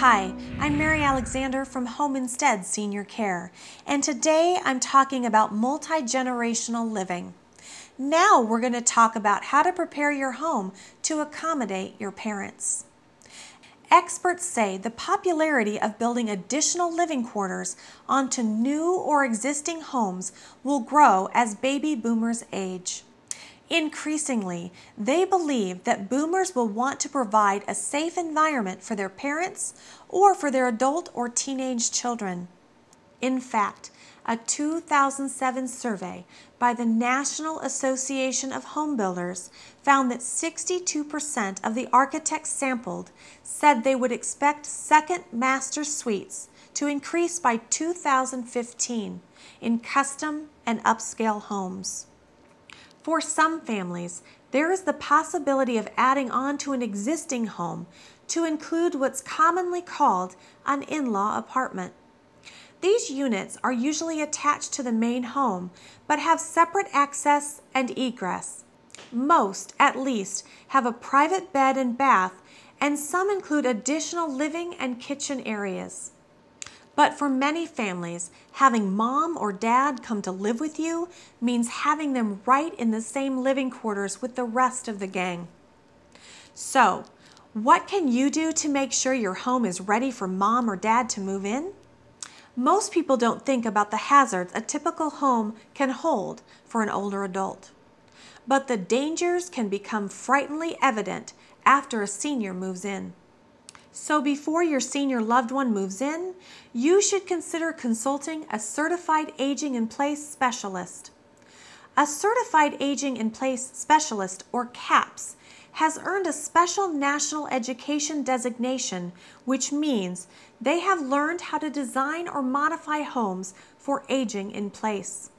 Hi, I'm Mary Alexander from Home Instead Senior Care, and today I'm talking about multi-generational living. Now we're going to talk about how to prepare your home to accommodate your parents. Experts say the popularity of building additional living quarters onto new or existing homes will grow as baby boomers age. Increasingly, they believe that boomers will want to provide a safe environment for their parents or for their adult or teenage children. In fact, a 2007 survey by the National Association of Home Builders found that 62% of the architects sampled said they would expect second master suites to increase by 2015 in custom and upscale homes. For some families, there is the possibility of adding on to an existing home to include what's commonly called an in-law apartment. These units are usually attached to the main home, but have separate access and egress. Most, at least, have a private bed and bath, and some include additional living and kitchen areas. But for many families, having mom or dad come to live with you means having them right in the same living quarters with the rest of the gang. So, what can you do to make sure your home is ready for mom or dad to move in? Most people don't think about the hazards a typical home can hold for an older adult. But the dangers can become frighteningly evident after a senior moves in. So before your senior loved one moves in, you should consider consulting a Certified Aging in Place specialist. A Certified Aging in Place specialist, or CAPS, has earned a special national education designation, which means they have learned how to design or modify homes for aging in place.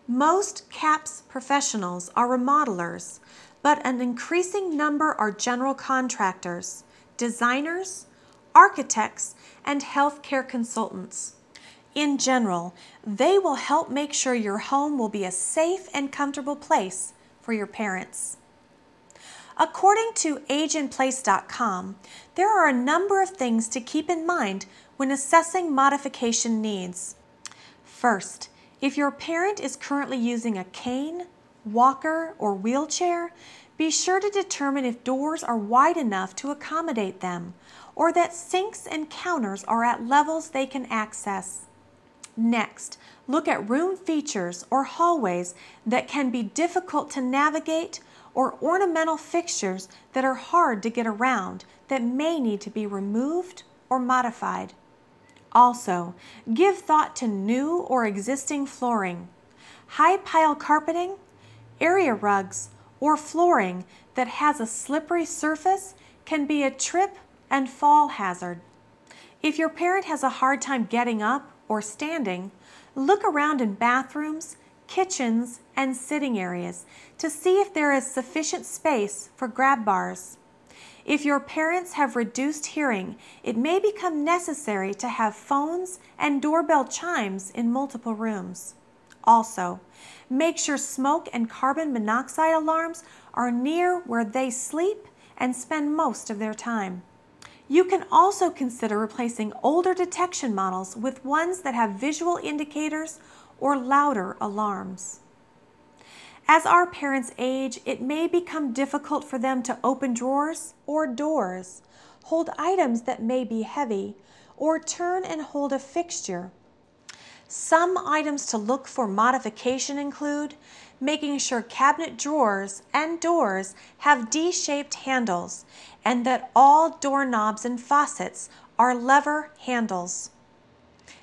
Most CAPS professionals are remodelers, but an increasing number are general contractors, designers, architects, and healthcare consultants. In general, they will help make sure your home will be a safe and comfortable place for your parents. According to AgeInPlace.com, there are a number of things to keep in mind when assessing modification needs. First, if your parent is currently using a cane, walker, or wheelchair, be sure to determine if doors are wide enough to accommodate them, or that sinks and counters are at levels they can access. Next, look at room features or hallways that can be difficult to navigate, or ornamental fixtures that are hard to get around that may need to be removed or modified. Also, give thought to new or existing flooring, high pile carpeting, area rugs, or flooring that has a slippery surface can be a trip and fall hazard. If your parent has a hard time getting up or standing, look around in bathrooms, kitchens, and sitting areas to see if there is sufficient space for grab bars. If your parents have reduced hearing, it may become necessary to have phones and doorbell chimes in multiple rooms. Also, make sure smoke and carbon monoxide alarms are near where they sleep and spend most of their time. You can also consider replacing older detection models with ones that have visual indicators or louder alarms. As our parents age, it may become difficult for them to open drawers or doors, hold items that may be heavy, or turn and hold a fixture. Some items to look for modification include making sure cabinet drawers and doors have D-shaped handles and that all doorknobs and faucets are lever handles.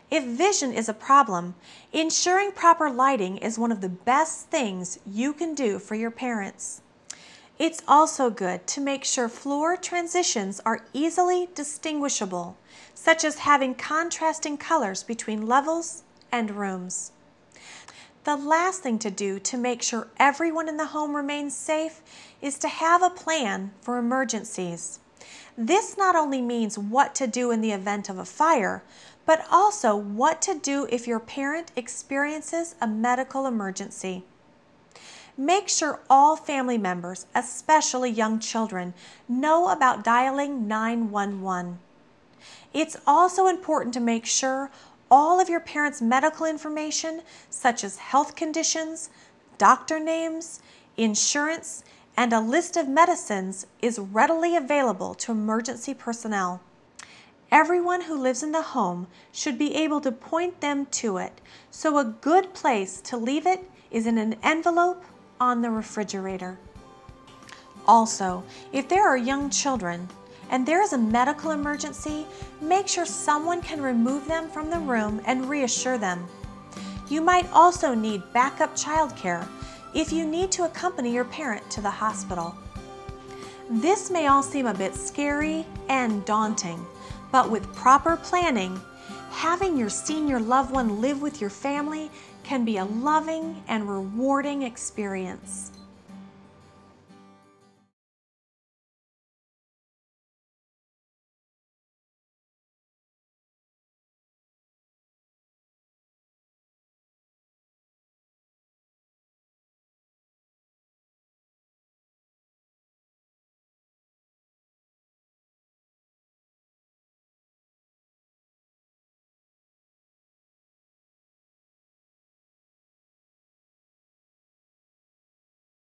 If vision is a problem, ensuring proper lighting is one of the best things you can do for your parents. It's also good to make sure floor transitions are easily distinguishable, such as having contrasting colors between levels and rooms. The last thing to do to make sure everyone in the home remains safe is to have a plan for emergencies. This not only means what to do in the event of a fire, but also what to do if your parent experiences a medical emergency. Make sure all family members, especially young children, know about dialing 911. It's also important to make sure all of your parents' medical information, such as health conditions, doctor names, insurance, and a list of medicines, is readily available to emergency personnel. Everyone who lives in the home should be able to point them to it, so a good place to leave it is in an envelope on the refrigerator. Also, if there are young children and there is a medical emergency, make sure someone can remove them from the room and reassure them. You might also need backup childcare if you need to accompany your parent to the hospital. This may all seem a bit scary and daunting, but with proper planning, having your senior loved one live with your family can be a loving and rewarding experience.